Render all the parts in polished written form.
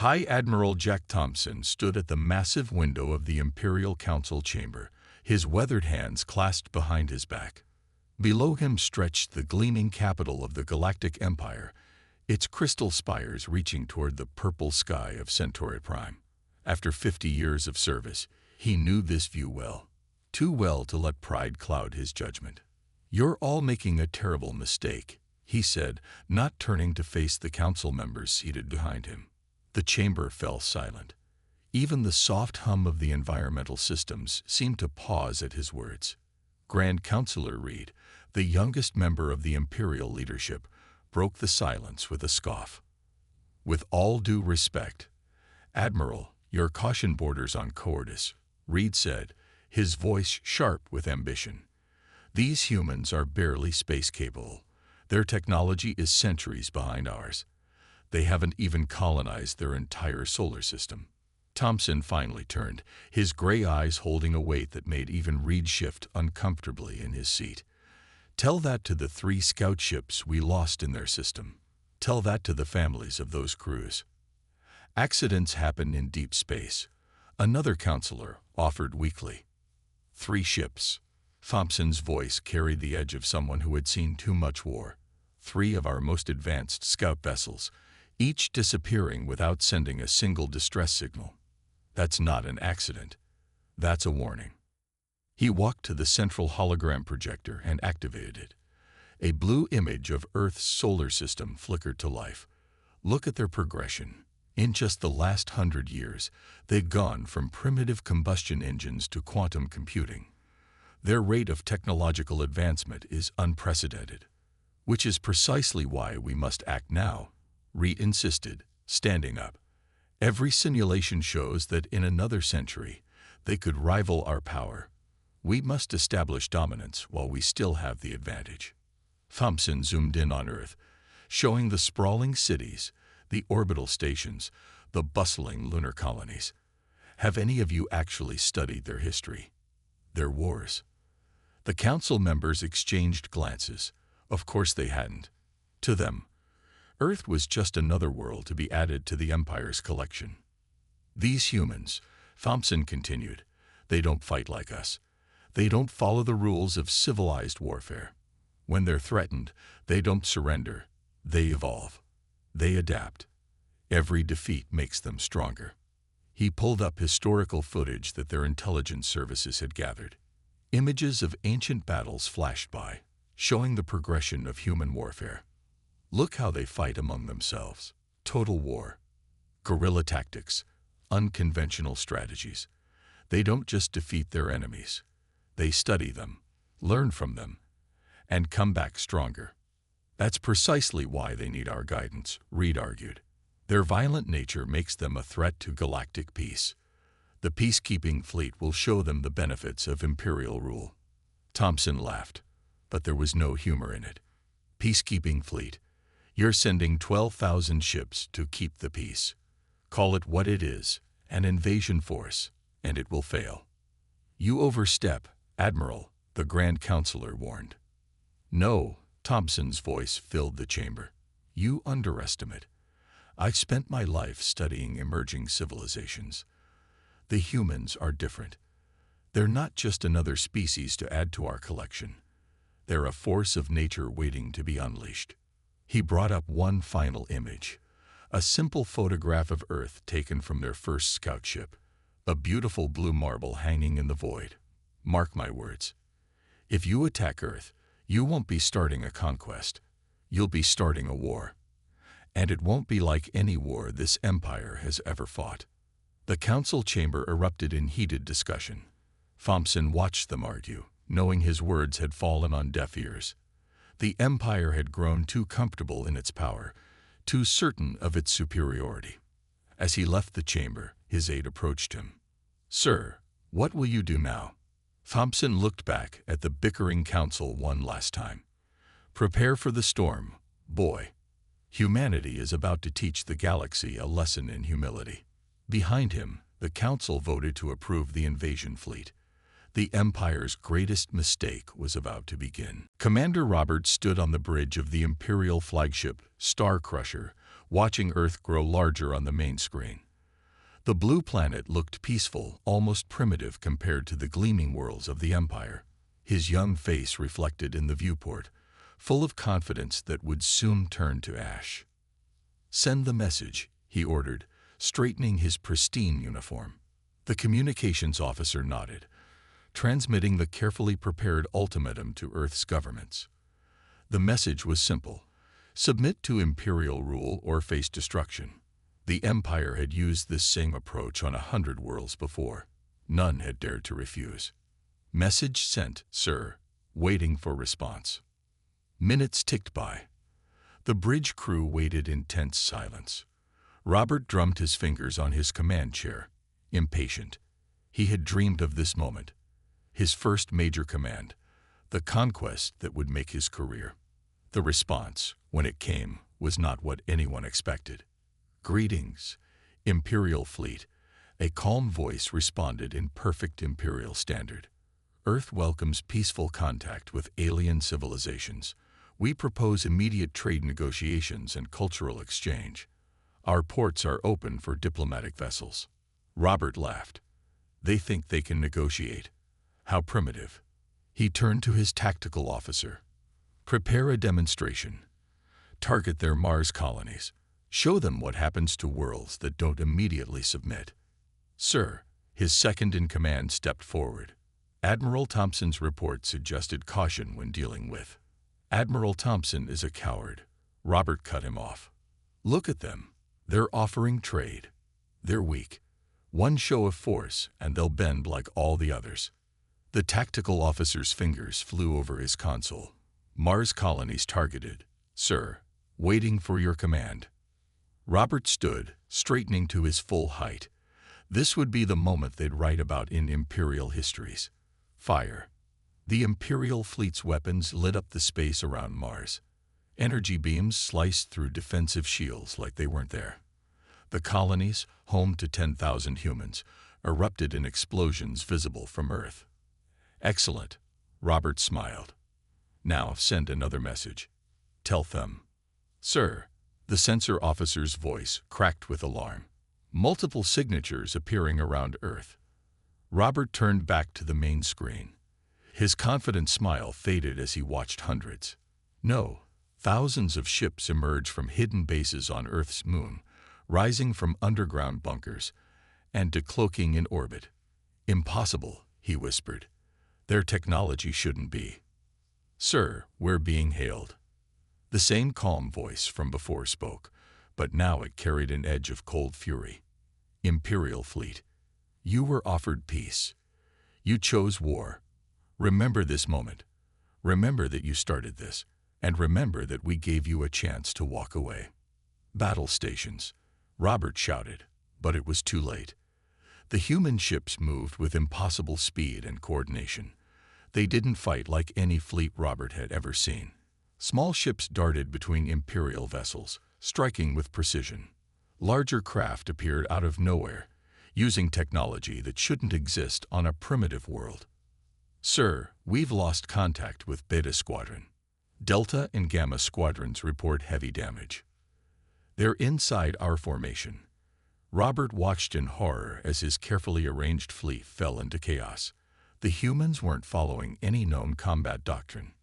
High Admiral Jack Thompson stood at the massive window of the Imperial Council chamber, his weathered hands clasped behind his back. Below him stretched the gleaming capital of the Galactic Empire, its crystal spires reaching toward the purple sky of Centauri Prime. After 50 years of service, he knew this view well, too well to let pride cloud his judgment. "You're all making a terrible mistake," he said, not turning to face the council members seated behind him. The chamber fell silent. Even the soft hum of the environmental systems seemed to pause at his words. Grand Councilor Reed, the youngest member of the Imperial leadership, broke the silence with a scoff. "With all due respect, Admiral, your caution borders on cowardice," Reed said, his voice sharp with ambition. "These humans are barely space-capable. Their technology is centuries behind ours. They haven't even colonized their entire solar system." Thompson finally turned, his gray eyes holding a weight that made even Reed shift uncomfortably in his seat. "Tell that to the 3 scout ships we lost in their system. Tell that to the families of those crews. Accidents happen in deep space," another counselor offered weakly. 3 ships. Thompson's voice carried the edge of someone who had seen too much war. 3 of our most advanced scout vessels, each disappearing without sending a single distress signal. That's not an accident. That's a warning. He walked to the central hologram projector and activated it. A blue image of Earth's solar system flickered to life. "Look at their progression. In just the last 100 years, they've gone from primitive combustion engines to quantum computing. Their rate of technological advancement is unprecedented, which is precisely why we must act now," Reed insisted, standing up. "Every simulation shows that in another century, they could rival our power. We must establish dominance while we still have the advantage." Thompson zoomed in on Earth, showing the sprawling cities, the orbital stations, the bustling lunar colonies. "Have any of you actually studied their history? Their wars?" The council members exchanged glances. Of course they hadn't. To them, Earth was just another world to be added to the Empire's collection. "These humans," Thompson continued, "they don't fight like us. They don't follow the rules of civilized warfare. When they're threatened, they don't surrender. They evolve. They adapt. Every defeat makes them stronger." He pulled up historical footage that their intelligence services had gathered. Images of ancient battles flashed by, showing the progression of human warfare. "Look how they fight among themselves. Total war. Guerrilla tactics. Unconventional strategies. They don't just defeat their enemies. They study them, learn from them, and come back stronger. That's precisely why they need our guidance," Reed argued. "Their violent nature makes them a threat to galactic peace. The peacekeeping fleet will show them the benefits of Imperial rule." Thompson laughed, but there was no humor in it. "Peacekeeping fleet? You're sending 12,000 ships to keep the peace. Call it what it is, an invasion force, and it will fail." "You overstep, Admiral," the Grand Councilor warned. "No," Thompson's voice filled the chamber. "You underestimate. I've spent my life studying emerging civilizations. The humans are different. They're not just another species to add to our collection. They're a force of nature waiting to be unleashed." He brought up one final image, a simple photograph of Earth taken from their first scout ship, a beautiful blue marble hanging in the void. "Mark my words. If you attack Earth, you won't be starting a conquest. You'll be starting a war. And it won't be like any war this empire has ever fought." The council chamber erupted in heated discussion. Thompson watched them argue, knowing his words had fallen on deaf ears. The empire had grown too comfortable in its power, too certain of its superiority. As he left the chamber, his aide approached him. "Sir, what will you do now?" Thompson looked back at the bickering council one last time. "Prepare for the storm, boy. Humanity is about to teach the galaxy a lesson in humility." Behind him, the council voted to approve the invasion fleet. The Empire's greatest mistake was about to begin. Commander Roberts stood on the bridge of the Imperial flagship, Star Crusher, watching Earth grow larger on the main screen. The blue planet looked peaceful, almost primitive compared to the gleaming worlds of the Empire. His young face reflected in the viewport, full of confidence that would soon turn to ash. "Send the message," he ordered, straightening his pristine uniform. The communications officer nodded, transmitting the carefully prepared ultimatum to Earth's governments. The message was simple: submit to Imperial rule or face destruction. The Empire had used this same approach on 100 worlds before. None had dared to refuse. "Message sent, sir. Waiting for response." Minutes ticked by. The bridge crew waited in tense silence. Robert drummed his fingers on his command chair, impatient. He had dreamed of this moment. His first major command, the conquest that would make his career. The response, when it came, was not what anyone expected. "Greetings, Imperial Fleet," a calm voice responded in perfect Imperial standard. "Earth welcomes peaceful contact with alien civilizations. We propose immediate trade negotiations and cultural exchange. Our ports are open for diplomatic vessels." Robert laughed. "They think they can negotiate. How primitive." He turned to his tactical officer. "Prepare a demonstration. Target their Mars colonies. Show them what happens to worlds that don't immediately submit." "Sir," his second-in-command stepped forward. Admiral Thompson's report suggested caution when dealing with. "Admiral Thompson is a coward." Robert cut him off. "Look at them. They're offering trade. They're weak. One show of force, and they'll bend like all the others." The tactical officer's fingers flew over his console. "Mars colonies targeted, sir. Waiting for your command." Robert stood, straightening to his full height. This would be the moment they'd write about in Imperial histories. Fire. The Imperial fleet's weapons lit up the space around Mars. Energy beams sliced through defensive shields like they weren't there. The colonies, home to 10,000 humans, erupted in explosions visible from Earth. "Excellent," Robert smiled. "Now send another message. Tell them." "Sir," the sensor officer's voice cracked with alarm. Multiple signatures appearing around Earth. Robert turned back to the main screen. His confident smile faded as he watched hundreds, no, thousands of ships emerge from hidden bases on Earth's moon, rising from underground bunkers, and decloaking in orbit. "Impossible," he whispered. "Their technology shouldn't be." "Sir, we're being hailed." The same calm voice from before spoke, but now it carried an edge of cold fury. "Imperial Fleet, you were offered peace. You chose war. Remember this moment. Remember that you started this, and remember that we gave you a chance to walk away." "Battle stations," Robert shouted, but it was too late. The human ships moved with impossible speed and coordination. They didn't fight like any fleet Robert had ever seen. Small ships darted between Imperial vessels, striking with precision. Larger craft appeared out of nowhere, using technology that shouldn't exist on a primitive world. "Sir, we've lost contact with Beta Squadron. Delta and Gamma Squadrons report heavy damage. They're inside our formation." Robert watched in horror as his carefully arranged fleet fell into chaos. The humans weren't following any known combat doctrine.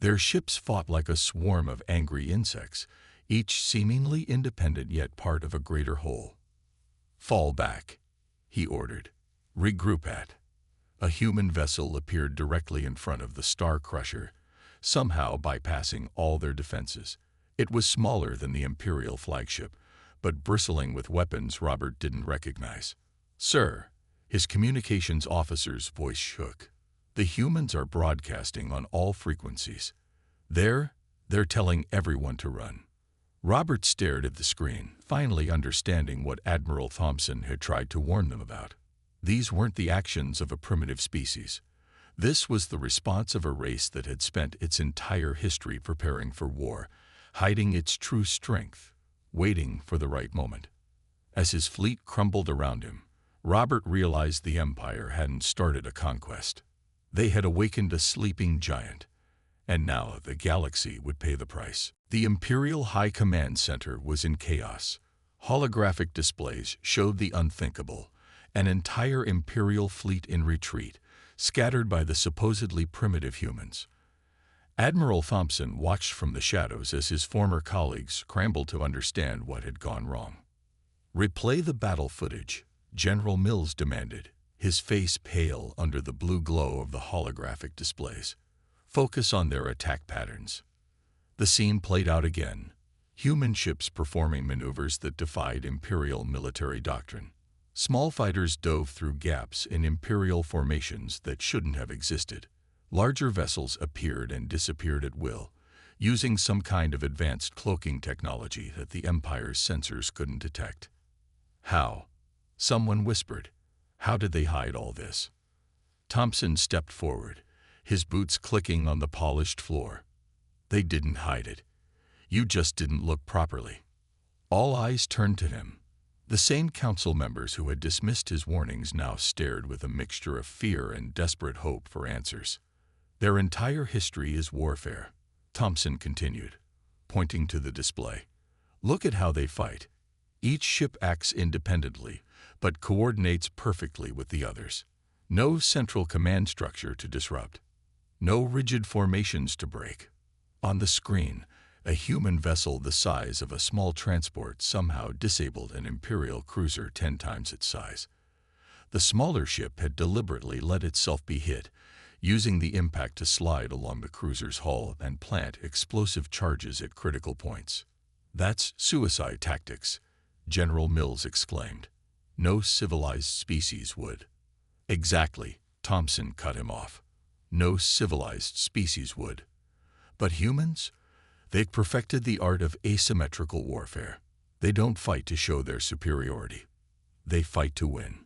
Their ships fought like a swarm of angry insects, each seemingly independent yet part of a greater whole. "Fall back," he ordered. "Regroup at." A human vessel appeared directly in front of the Star Crusher, somehow bypassing all their defenses. It was smaller than the Imperial flagship, but bristling with weapons Robert didn't recognize. "Sir," his communications officer's voice shook. "The humans are broadcasting on all frequencies. They're telling everyone to run." Robert stared at the screen, finally understanding what Admiral Thompson had tried to warn them about. These weren't the actions of a primitive species. This was the response of a race that had spent its entire history preparing for war, hiding its true strength, waiting for the right moment. As his fleet crumbled around him, Robert realized the Empire hadn't started a conquest. They had awakened a sleeping giant, And now the galaxy would pay the price. The Imperial High Command Center was in chaos. Holographic displays showed the unthinkable. An entire Imperial fleet in retreat, scattered by the supposedly primitive humans. Admiral Thompson watched from the shadows as his former colleagues scrambled to understand what had gone wrong. "Replay the battle footage," General Mills demanded, his face pale under the blue glow of the holographic displays. "Focus on their attack patterns." The scene played out again, human ships performing maneuvers that defied Imperial military doctrine. Small fighters dove through gaps in Imperial formations that shouldn't have existed. Larger vessels appeared and disappeared at will, using some kind of advanced cloaking technology that the Empire's sensors couldn't detect. "How?" someone whispered. "How did they hide all this?" Thompson stepped forward, his boots clicking on the polished floor. "They didn't hide it. You just didn't look properly." All eyes turned to him. The same council members who had dismissed his warnings now stared with a mixture of fear and desperate hope for answers. "Their entire history is warfare," Thompson continued, pointing to the display. "Look at how they fight. Each ship acts independently, but coordinates perfectly with the others. No central command structure to disrupt. No rigid formations to break." On the screen, a human vessel the size of a small transport somehow disabled an Imperial cruiser 10 times its size. The smaller ship had deliberately let itself be hit, using the impact to slide along the cruiser's hull and plant explosive charges at critical points. "That's suicide tactics," General Mills exclaimed. "No civilized species would." "Exactly," Thompson cut him off. "No civilized species would. But humans? They've perfected the art of asymmetrical warfare. They don't fight to show their superiority. They fight to win."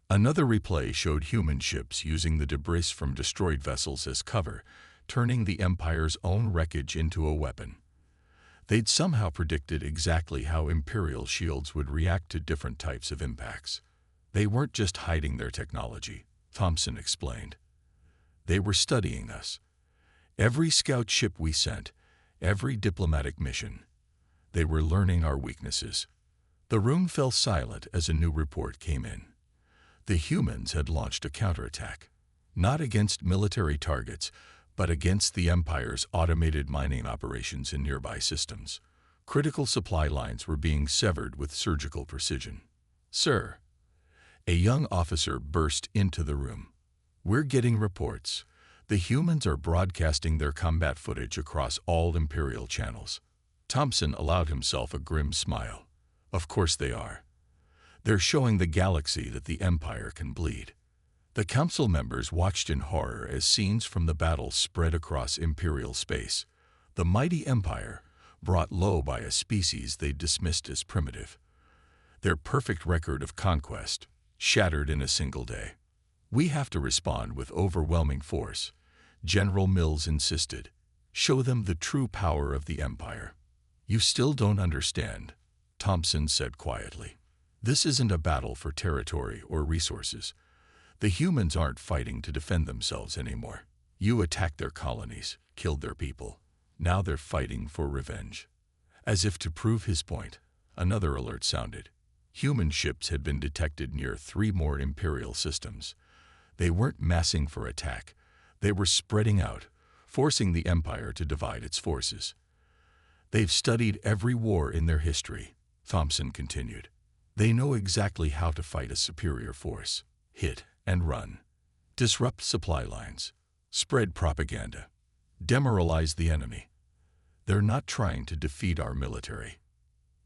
Another replay showed human ships using the debris from destroyed vessels as cover, turning the Empire's own wreckage into a weapon. They'd somehow predicted exactly how Imperial shields would react to different types of impacts. "They weren't just hiding their technology," Thompson explained. "They were studying us. Every scout ship we sent, every diplomatic mission. They were learning our weaknesses." The room fell silent as a new report came in. The humans had launched a counterattack, not against military targets, but against the Empire's automated mining operations in nearby systems. Critical supply lines were being severed with surgical precision. "Sir," a young officer burst into the room. "We're getting reports. The humans are broadcasting their combat footage across all Imperial channels." Thompson allowed himself a grim smile. "Of course they are. They're showing the galaxy that the Empire can bleed." The council members watched in horror as scenes from the battle spread across Imperial space. The mighty Empire, brought low by a species they dismissed as primitive. Their perfect record of conquest, shattered in a single day. "We have to respond with overwhelming force," General Mills insisted. "Show them the true power of the Empire." "You still don't understand," Thompson said quietly. "This isn't a battle for territory or resources. The humans aren't fighting to defend themselves anymore. You attacked their colonies, killed their people. Now they're fighting for revenge." As if to prove his point, another alert sounded. Human ships had been detected near 3 more Imperial systems. They weren't massing for attack. They were spreading out, forcing the Empire to divide its forces. "They've studied every war in their history," Thompson continued. "They know exactly how to fight a superior force. Hit and run. Disrupt supply lines. Spread propaganda. Demoralize the enemy. They're not trying to defeat our military."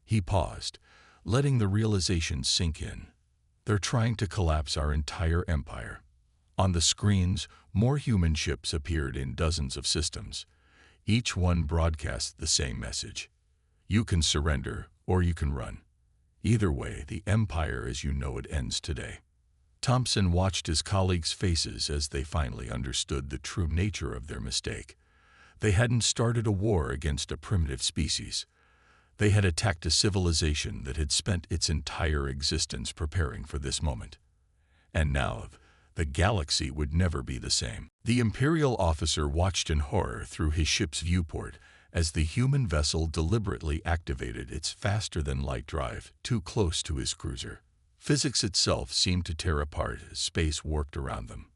He paused, letting the realization sink in. "They're trying to collapse our entire empire." On the screens, more human ships appeared in dozens of systems. Each one broadcast the same message. "You can surrender, or you can run. Either way, the empire as you know it ends today." Thompson watched his colleagues' faces as they finally understood the true nature of their mistake. They hadn't started a war against a primitive species. They had attacked a civilization that had spent its entire existence preparing for this moment. And now, The galaxy would never be the same. The Imperial officer watched in horror through his ship's viewport as the human vessel deliberately activated its faster-than-light drive too close to his cruiser. Physics itself seemed to tear apart as space worked around them.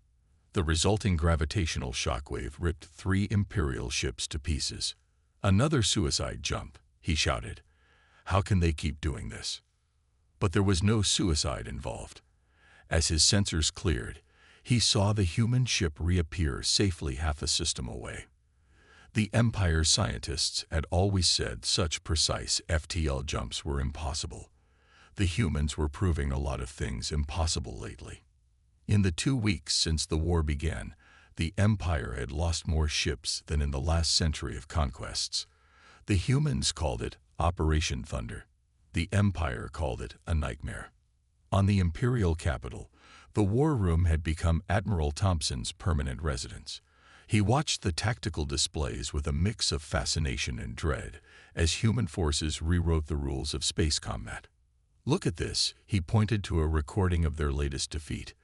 The resulting gravitational shockwave ripped 3 Imperial ships to pieces. "Another suicide jump," he shouted. "How can they keep doing this?" But there was no suicide involved. As his sensors cleared, he saw the human ship reappear safely half a system away. The Empire's scientists had always said such precise FTL jumps were impossible. The humans were proving a lot of things impossible lately. In the 2 weeks since the war began, the Empire had lost more ships than in the last century of conquests. The humans called it Operation Thunder. The Empire called it a nightmare. On the Imperial capital, the war room had become Admiral Thompson's permanent residence. He watched the tactical displays with a mix of fascination and dread as human forces rewrote the rules of space combat. "Look at this," he pointed to a recording of their latest defeat.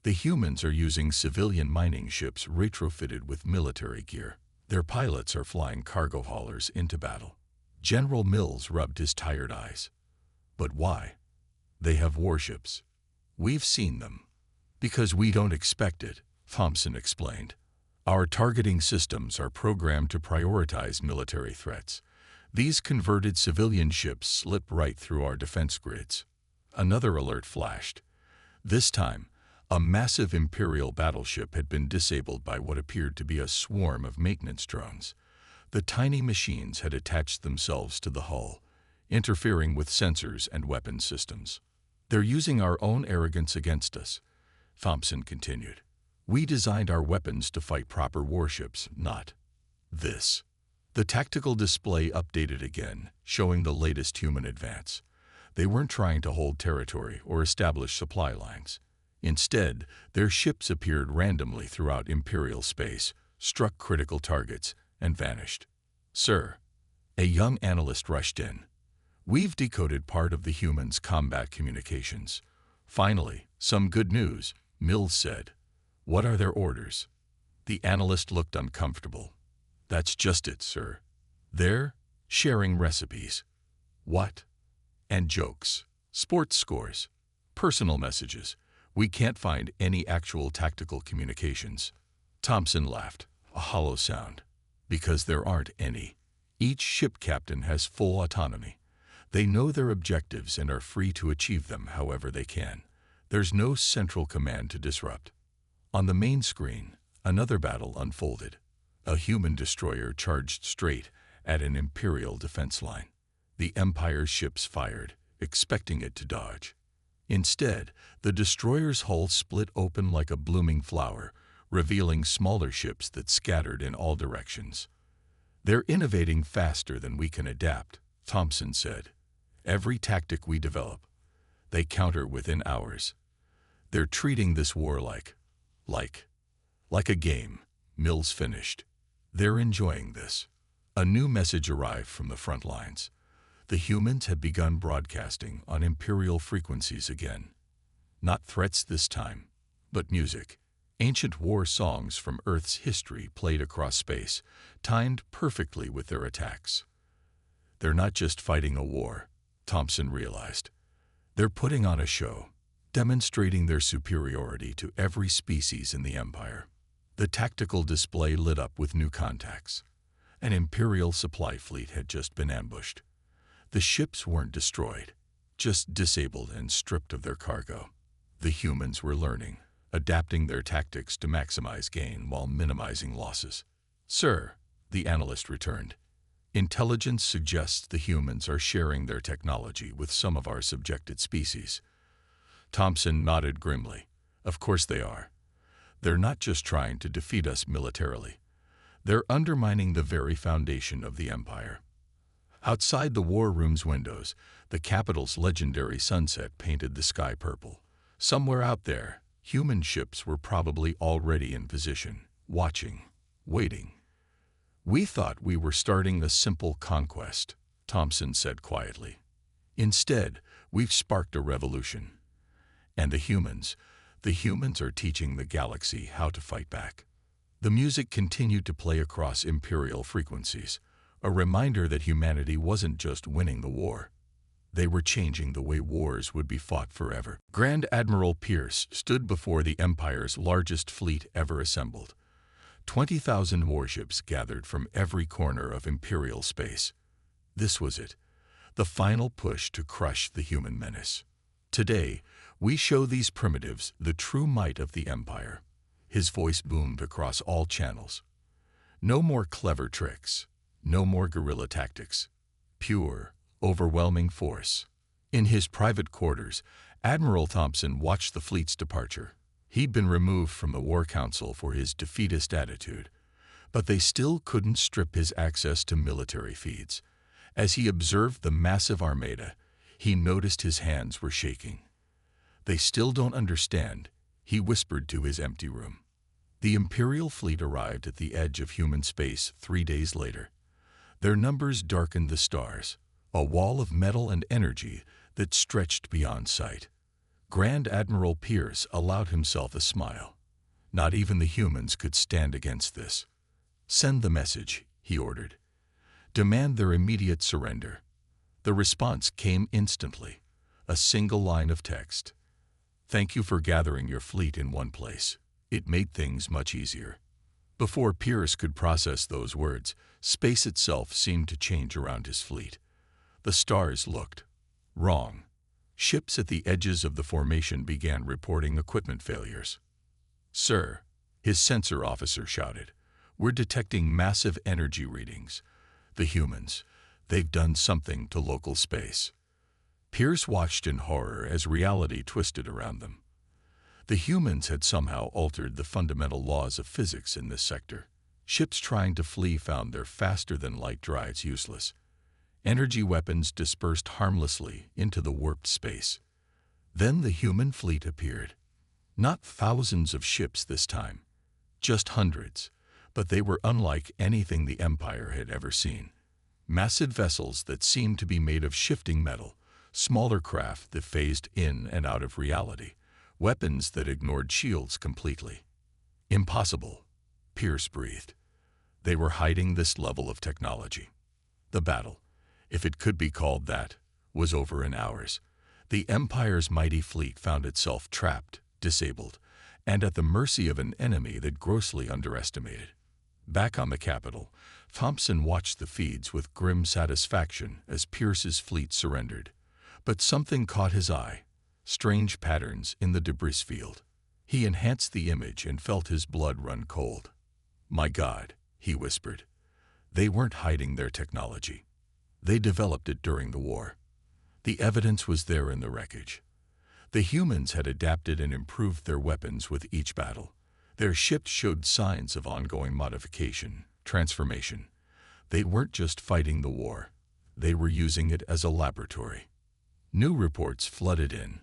"The humans are using civilian mining ships retrofitted with military gear. Their pilots are flying cargo haulers into battle." General Mills rubbed his tired eyes. "But why? They have warships. We've seen them." "Because we don't expect it," Thompson explained. "Our targeting systems are programmed to prioritize military threats. These converted civilian ships slip right through our defense grids." Another alert flashed. This time, a massive Imperial battleship had been disabled by what appeared to be a swarm of maintenance drones. The tiny machines had attached themselves to the hull, interfering with sensors and weapon systems. "They're using our own arrogance against us," Thompson continued. "We designed our weapons to fight proper warships, not this." The tactical display updated again, showing the latest human advance. They weren't trying to hold territory or establish supply lines. Instead, their ships appeared randomly throughout Imperial space, struck critical targets, and vanished. "Sir," a young analyst rushed in. "We've decoded part of the humans' combat communications." "Finally, some good news," Mills said. "What are their orders?" The analyst looked uncomfortable. "That's just it, sir. They're sharing recipes." "What?" "And jokes, sports scores, personal messages. We can't find any actual tactical communications." Thompson laughed, a hollow sound. "Because there aren't any. Each ship captain has full autonomy. They know their objectives and are free to achieve them however they can. There's no central command to disrupt." On the main screen, another battle unfolded. A human destroyer charged straight at an Imperial defense line. The Empire's ships fired, expecting it to dodge. Instead, the destroyer's hull split open like a blooming flower, revealing smaller ships that scattered in all directions. "They're innovating faster than we can adapt," Thompson said. "Every tactic we develop, they counter within hours. They're treating this war like a game," Mills finished. "They're enjoying this." A new message arrived from the front lines. The humans had begun broadcasting on Imperial frequencies again. Not threats this time, but music. Ancient war songs from Earth's history played across space, timed perfectly with their attacks. "They're not just fighting a war," Thompson realized. "They're putting on a show, demonstrating their superiority to every species in the Empire." The tactical display lit up with new contacts. An Imperial supply fleet had just been ambushed. The ships weren't destroyed, just disabled and stripped of their cargo. The humans were learning, adapting their tactics to maximize gain while minimizing losses. "Sir," the analyst returned, "intelligence suggests the humans are sharing their technology with some of our subjected species." Thompson nodded grimly. "Of course they are. They're not just trying to defeat us militarily. They're undermining the very foundation of the Empire." Outside the war room's windows, the capital's legendary sunset painted the sky purple. Somewhere out there, human ships were probably already in position, watching, waiting. "We thought we were starting a simple conquest," Thompson said quietly. "Instead, we've sparked a revolution. And the humans, The humans are teaching the galaxy how to fight back. The music continued to play across Imperial frequencies, a reminder that humanity wasn't just winning the war. They were changing the way wars would be fought forever. Grand Admiral Pierce stood before the Empire's largest fleet ever assembled. 20,000 warships gathered from every corner of Imperial space. This was it, the final push to crush the human menace. Today, we show these primitives the true might of the Empire. His voice boomed across all channels. No more clever tricks, no more guerrilla tactics. Pure, overwhelming force. In his private quarters, Admiral Thompson watched the fleet's departure. He'd been removed from the War Council for his defeatist attitude, but they still couldn't strip his access to military feeds. As he observed the massive armada, he noticed his hands were shaking. "They still don't understand," he whispered to his empty room. The Imperial fleet arrived at the edge of human space 3 days later. Their numbers darkened the stars, a wall of metal and energy that stretched beyond sight. Grand Admiral Pierce allowed himself a smile. Not even the humans could stand against this. "Send the message," he ordered. "Demand their immediate surrender." The response came instantly, a single line of text. "Thank you for gathering your fleet in one place. It made things much easier." Before Pierce could process those words, space itself seemed to change around his fleet. The stars looked wrong. Ships at the edges of the formation began reporting equipment failures. "Sir," his sensor officer shouted, "we're detecting massive energy readings. The humans, they've done something to local space." Pierce watched in horror as reality twisted around them. The humans had somehow altered the fundamental laws of physics in this sector. Ships trying to flee found their faster-than-light drives useless. Energy weapons dispersed harmlessly into the warped space. Then the human fleet appeared. Not thousands of ships this time, just hundreds, but they were unlike anything the Empire had ever seen. Massive vessels that seemed to be made of shifting metal, smaller craft that phased in and out of reality, weapons that ignored shields completely. "Impossible," Pierce breathed. They were hiding this level of technology. The battle, if it could be called that, was over in hours. The Empire's mighty fleet found itself trapped, disabled, and at the mercy of an enemy that grossly underestimated. Back on the capital, Thompson watched the feeds with grim satisfaction as Pierce's fleet surrendered. But something caught his eye, strange patterns in the debris field. He enhanced the image and felt his blood run cold. "My God," he whispered. They weren't hiding their technology. They developed it during the war. The evidence was there in the wreckage. The humans had adapted and improved their weapons with each battle. Their ships showed signs of ongoing modification, transformation. They weren't just fighting the war. They were using it as a laboratory. New reports flooded in.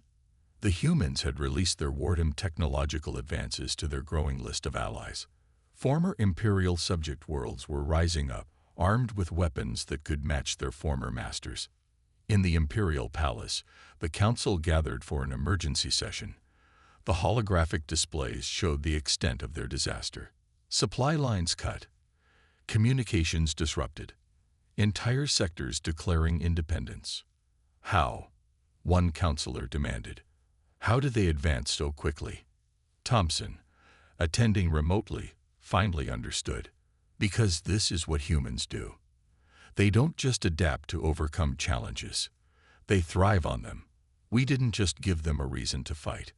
The humans had released their wartime technological advances to their growing list of allies. Former Imperial subject worlds were rising up, armed with weapons that could match their former masters. In the Imperial Palace, the Council gathered for an emergency session. The holographic displays showed the extent of their disaster. Supply lines cut, communications disrupted, entire sectors declaring independence. "How?" one counselor demanded. "How did they advance so quickly?" Thompson, attending remotely, finally understood. Because this is what humans do. They don't just adapt to overcome challenges. They thrive on them. We didn't just give them a reason to fight.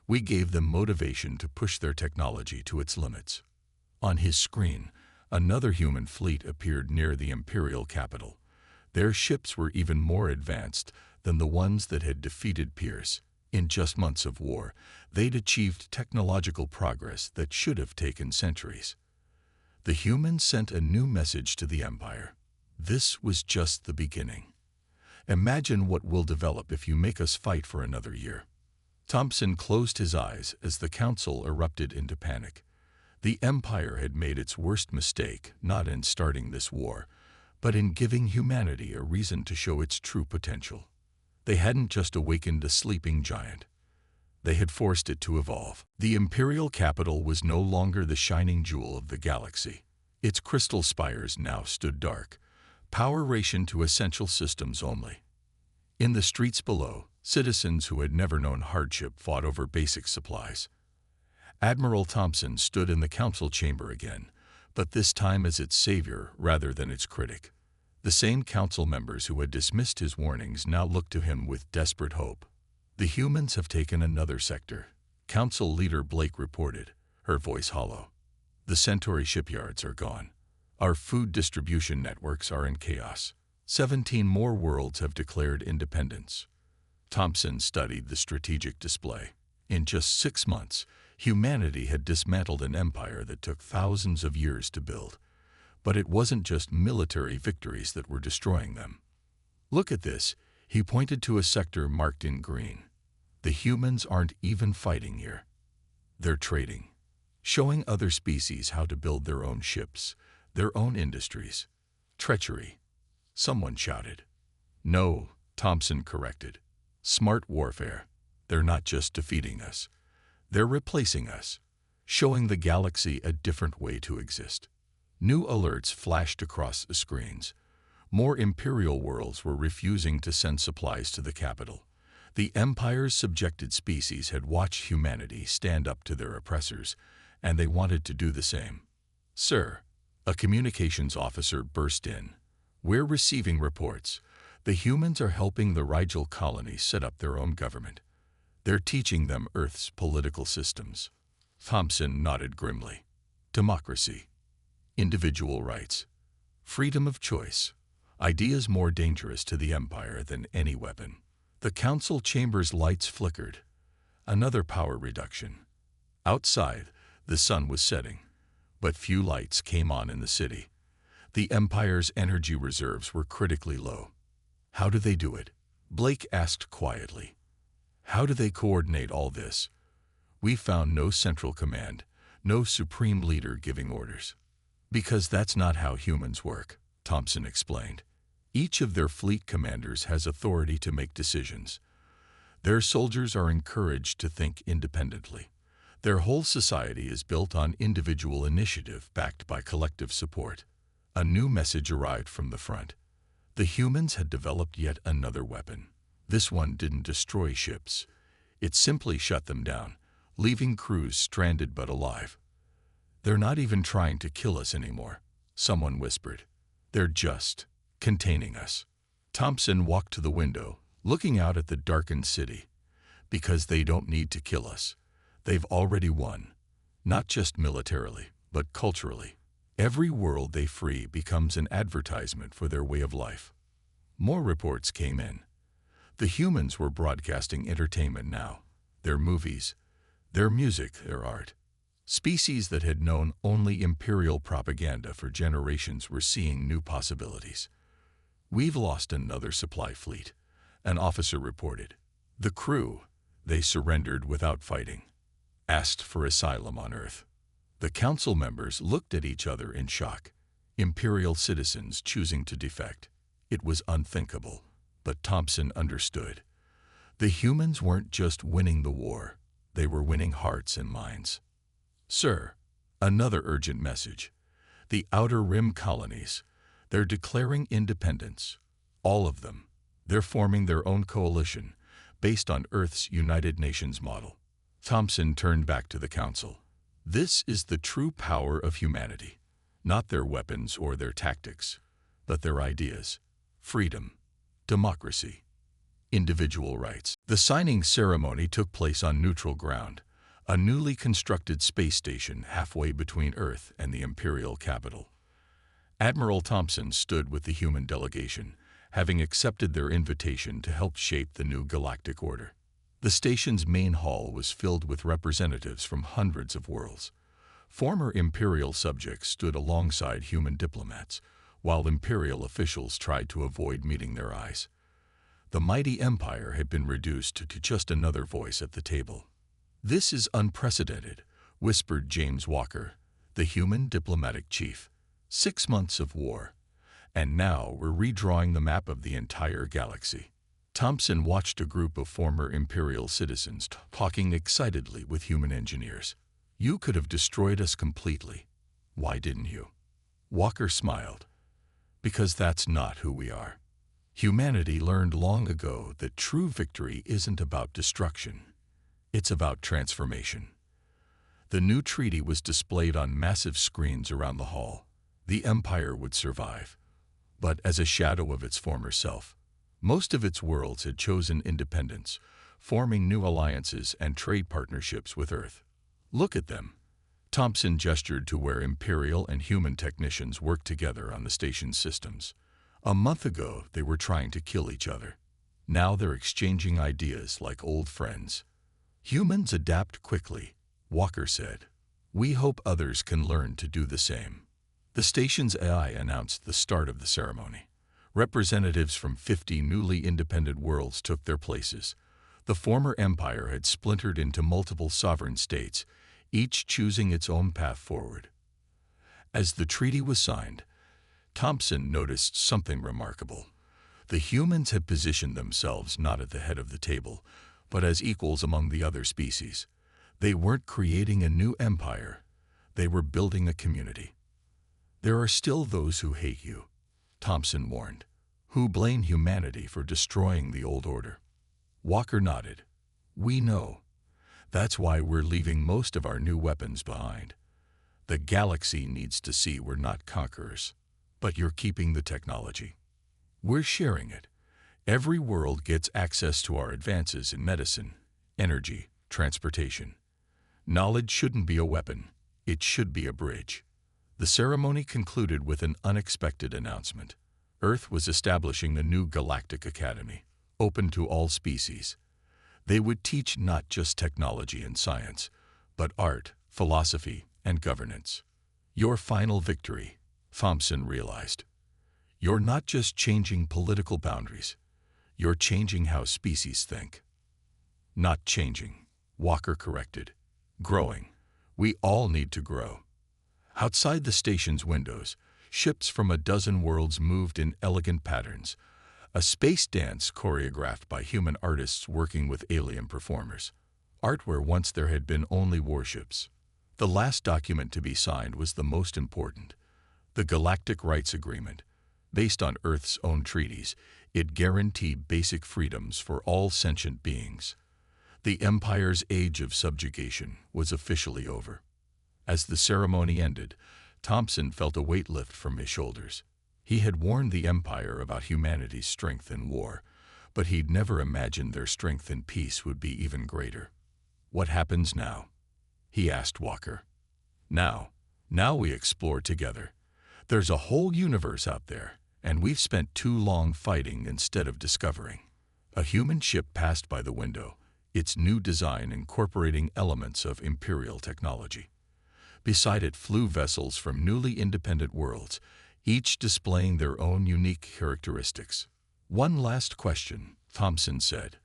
We gave them motivation to push their technology to its limits. On his screen, another human fleet appeared near the Imperial capital. Their ships were even more advanced than the ones that had defeated Pierce. In just months of war, they'd achieved technological progress that should have taken centuries. The humans sent a new message to the Empire. This was just the beginning. Imagine what will develop if you make us fight for another year. Thompson closed his eyes as the Council erupted into panic. The Empire had made its worst mistake not in starting this war, but in giving humanity a reason to show its true potential. They hadn't just awakened a sleeping giant. They had forced it to evolve. The imperial capital was no longer the shining jewel of the galaxy. Its crystal spires now stood dark, power rationed to essential systems only. In the streets below, citizens who had never known hardship fought over basic supplies. Admiral Thompson stood in the council chamber again, but this time as its savior rather than its critic. The same council members who had dismissed his warnings now looked to him with desperate hope. The humans have taken another sector, Council Leader Blake reported, her voice hollow. The Centauri shipyards are gone. Our food distribution networks are in chaos. 17 more worlds have declared independence. Thompson studied the strategic display. In just 6 months, humanity had dismantled an empire that took thousands of years to build. But it wasn't just military victories that were destroying them. Look at this, he pointed to a sector marked in green. The humans aren't even fighting here. They're trading, showing other species how to build their own ships, their own industries. Treachery, someone shouted. No, Thompson corrected. Smart warfare. They're not just defeating us. They're replacing us, showing the galaxy a different way to exist. New alerts flashed across the screens. More imperial worlds were refusing to send supplies to the capital. The Empire's subjected species had watched humanity stand up to their oppressors, and they wanted to do the same. Sir, a communications officer burst in. We're receiving reports. The humans are helping the Rigel colony set up their own government. They're teaching them Earth's political systems. Thompson nodded grimly. Democracy. Individual rights. Freedom of choice. Ideas more dangerous to the Empire than any weapon. The council chamber's lights flickered. Another power reduction. Outside, the sun was setting, but few lights came on in the city. The Empire's energy reserves were critically low. How do they do it? Blake asked quietly. How do they coordinate all this? We found no central command, no supreme leader giving orders. Because that's not how humans work, Thompson explained. Each of their fleet commanders has authority to make decisions. Their soldiers are encouraged to think independently. Their whole society is built on individual initiative backed by collective support. A new message arrived from the front. The humans had developed yet another weapon. This one didn't destroy ships. It simply shut them down, leaving crews stranded but alive. They're not even trying to kill us anymore, someone whispered. They're just containing us. Thompson walked to the window, looking out at the darkened city. Because they don't need to kill us. They've already won. Not just militarily, but culturally. Every world they free becomes an advertisement for their way of life. More reports came in. The humans were broadcasting entertainment now. Their movies, their music, their art. Species that had known only imperial propaganda for generations were seeing new possibilities. We've lost another supply fleet, an officer reported. The crew, they surrendered without fighting, asked for asylum on Earth. The council members looked at each other in shock. Imperial citizens choosing to defect. It was unthinkable, but Thompson understood. The humans weren't just winning the war, they were winning hearts and minds. Sir, another urgent message. The Outer Rim colonies, they're declaring independence. All of them. They're forming their own coalition, based on Earth's United Nations model. Thompson turned back to the council. This is the true power of humanity. Not their weapons or their tactics, but their ideas. Freedom, democracy, individual rights. The signing ceremony took place on neutral ground, a newly constructed space station halfway between Earth and the Imperial capital. Admiral Thompson stood with the human delegation, having accepted their invitation to help shape the new galactic order. The station's main hall was filled with representatives from hundreds of worlds. Former Imperial subjects stood alongside human diplomats, while Imperial officials tried to avoid meeting their eyes. The mighty Empire had been reduced to just another voice at the table. This is unprecedented, whispered James Walker, the human diplomatic chief. 6 months of war, and now we're redrawing the map of the entire galaxy. Thompson watched a group of former Imperial citizens talking excitedly with human engineers. You could have destroyed us completely. Why didn't you? Walker smiled. Because that's not who we are. Humanity learned long ago that true victory isn't about destruction. It's about transformation. The new treaty was displayed on massive screens around the hall. The Empire would survive, but as a shadow of its former self. Most of its worlds had chosen independence, forming new alliances and trade partnerships with Earth. Look at them. Thompson gestured to where Imperial and human technicians worked together on the station's systems. A month ago, they were trying to kill each other. Now they're exchanging ideas like old friends. Humans adapt quickly, Walker said. We hope others can learn to do the same. The station's AI announced the start of the ceremony. Representatives from 50 newly independent worlds took their places. The former empire had splintered into multiple sovereign states, each choosing its own path forward. As the treaty was signed, Thompson noticed something remarkable. The humans had positioned themselves not at the head of the table, but as equals among the other species. They weren't creating a new empire. They were building a community. There are still those who hate you, Thompson warned, who blame humanity for destroying the old order. Walker nodded. We know. That's why we're leaving most of our new weapons behind. The galaxy needs to see we're not conquerors, but you're keeping the technology. We're sharing it. Every world gets access to our advances in medicine, energy, transportation. Knowledge shouldn't be a weapon. It should be a bridge. The ceremony concluded with an unexpected announcement. Earth was establishing a new Galactic Academy, open to all species. They would teach not just technology and science, but art, philosophy, and governance. Your final victory, Thompson realized. You're not just changing political boundaries. You're changing how species think. Not changing, Walker corrected. Growing. We all need to grow. Outside the station's windows, ships from a dozen worlds moved in elegant patterns, a space dance choreographed by human artists working with alien performers. Art where once there had been only warships. The last document to be signed was the most important. The Galactic Rights Agreement. Based on Earth's own treaties, it guaranteed basic freedoms for all sentient beings. The Empire's age of subjugation was officially over. As the ceremony ended, Thompson felt a weight lift from his shoulders. He had warned the Empire about humanity's strength in war, but he'd never imagined their strength in peace would be even greater. What happens now? He asked Walker. Now we explore together. There's a whole universe out there, and we've spent too long fighting instead of discovering. A human ship passed by the window, its new design incorporating elements of Imperial technology. Beside it flew vessels from newly independent worlds, each displaying their own unique characteristics. One last question, Thompson said.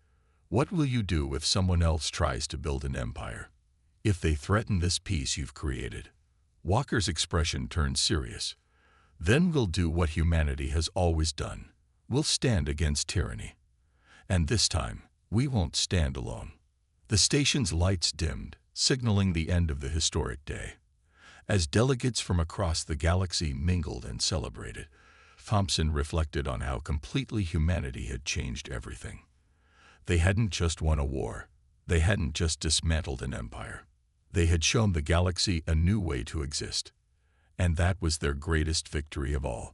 What will you do if someone else tries to build an empire? If they threaten this peace you've created? Walker's expression turned serious. Then we'll do what humanity has always done. We'll stand against tyranny. And this time, we won't stand alone. The station's lights dimmed, signaling the end of the historic day. As delegates from across the galaxy mingled and celebrated, Thompson reflected on how completely humanity had changed everything. They hadn't just won a war. They hadn't just dismantled an empire. They had shown the galaxy a new way to exist. And that was their greatest victory of all.